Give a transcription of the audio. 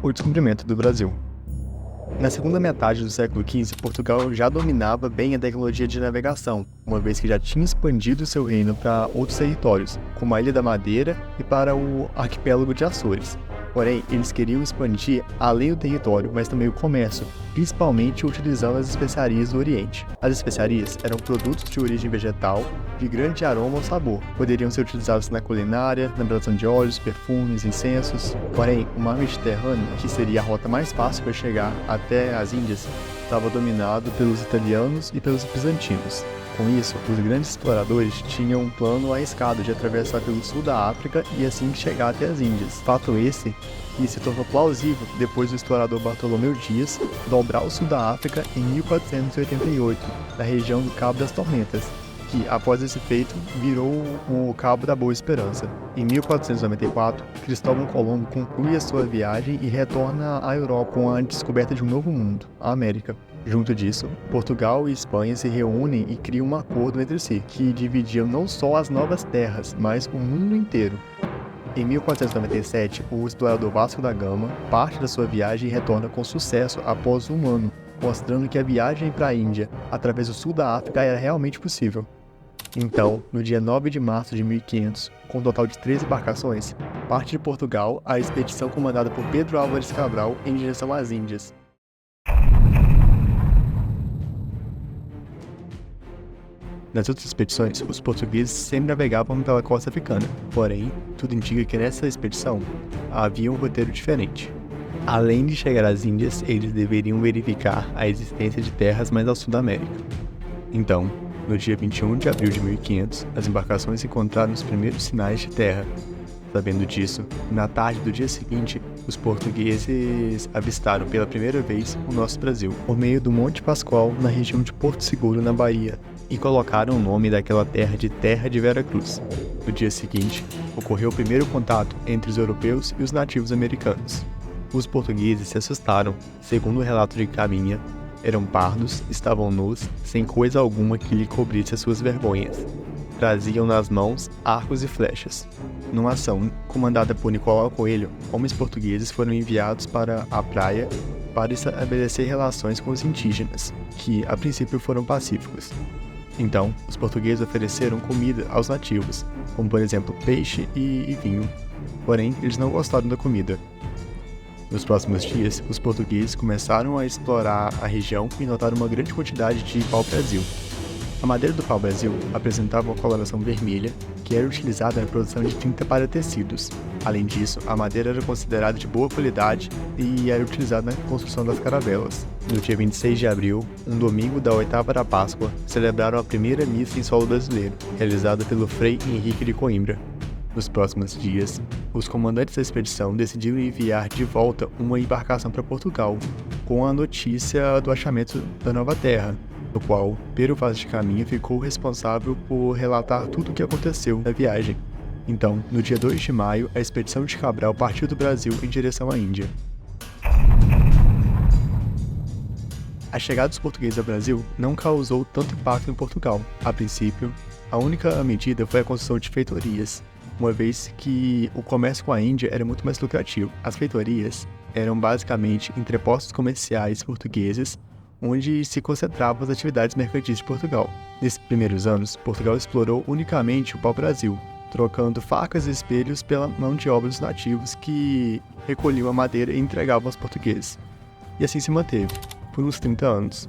o descobrimento do Brasil. Na segunda metade do século XV, Portugal já dominava bem a tecnologia de navegação, uma vez que já tinha expandido seu reino para outros territórios, como a Ilha da Madeira e para o arquipélago de Açores. Porém, eles queriam expandir além do território, mas também o comércio, principalmente utilizando as especiarias do Oriente. As especiarias eram produtos de origem vegetal, de grande aroma ou sabor. Poderiam ser utilizados na culinária, na produção de óleos, perfumes, incensos. Porém, o mar Mediterrâneo, que seria a rota mais fácil para chegar até as Índias, estava dominado pelos italianos e pelos bizantinos. Com isso, os grandes exploradores tinham um plano arriscado de atravessar pelo sul da África e assim chegar até as Índias. Fato esse que se tornou plausível depois do explorador Bartolomeu Dias dobrar o sul da África em 1488, na região do Cabo das Tormentas, que, após esse feito, virou o Cabo da Boa Esperança. Em 1494, Cristóvão Colombo conclui a sua viagem e retorna à Europa com a descoberta de um novo mundo, a América. Junto disso, Portugal e Espanha se reúnem e criam um acordo entre si, que dividiam não só as novas terras, mas o mundo inteiro. Em 1497, o explorador Vasco da Gama parte da sua viagem e retorna com sucesso após um ano, mostrando que a viagem para a Índia, através do sul da África, era realmente possível. Então, no dia 9 de março de 1500, com um total de 13 embarcações, parte de Portugal a expedição comandada por Pedro Álvares Cabral em direção às Índias. Nas outras expedições, os portugueses sempre navegavam pela costa africana, porém, tudo indica que nessa expedição havia um roteiro diferente. Além de chegar às Índias, eles deveriam verificar a existência de terras mais ao sul da América. Então, no dia 21 de abril de 1500, as embarcações encontraram os primeiros sinais de terra. Sabendo disso, na tarde do dia seguinte, os portugueses avistaram pela primeira vez o nosso Brasil, por meio do Monte Pascoal, na região de Porto Seguro, na Bahia, e colocaram o nome daquela terra de Terra de Vera Cruz. No dia seguinte, ocorreu o primeiro contato entre os europeus e os nativos americanos. Os portugueses se assustaram. Segundo o relato de Caminha, eram pardos, estavam nus, sem coisa alguma que lhe cobrisse as suas vergonhas. Traziam nas mãos arcos e flechas. Numa ação comandada por Nicolau Coelho, homens portugueses foram enviados para a praia para estabelecer relações com os indígenas, que a princípio foram pacíficos. Então, os portugueses ofereceram comida aos nativos, como por exemplo peixe e vinho. Porém, eles não gostaram da comida. Nos próximos dias, os portugueses começaram a explorar a região e notaram uma grande quantidade de pau-brasil. A madeira do pau-brasil apresentava uma coloração vermelha, que era utilizada na produção de tinta para tecidos. Além disso, a madeira era considerada de boa qualidade e era utilizada na construção das caravelas. No dia 26 de abril, um domingo da oitava da Páscoa, celebraram a primeira missa em solo brasileiro, realizada pelo Frei Henrique de Coimbra. Nos próximos dias, os comandantes da expedição decidiram enviar de volta uma embarcação para Portugal, com a notícia do achamento da nova terra, no qual Pero Vaz de Caminha ficou responsável por relatar tudo o que aconteceu na viagem. Então, no dia 2 de maio, a expedição de Cabral partiu do Brasil em direção à Índia. A chegada dos portugueses ao Brasil não causou tanto impacto em Portugal. A princípio, a única medida foi a construção de feitorias, uma vez que o comércio com a Índia era muito mais lucrativo. As feitorias eram basicamente entrepostos comerciais portugueses, onde se concentravam as atividades mercantis de Portugal. Nesses primeiros anos, Portugal explorou unicamente o pau-brasil, trocando facas e espelhos pela mão de obra dos nativos que recolhiam a madeira e entregavam aos portugueses. E assim se manteve, por uns 30 anos.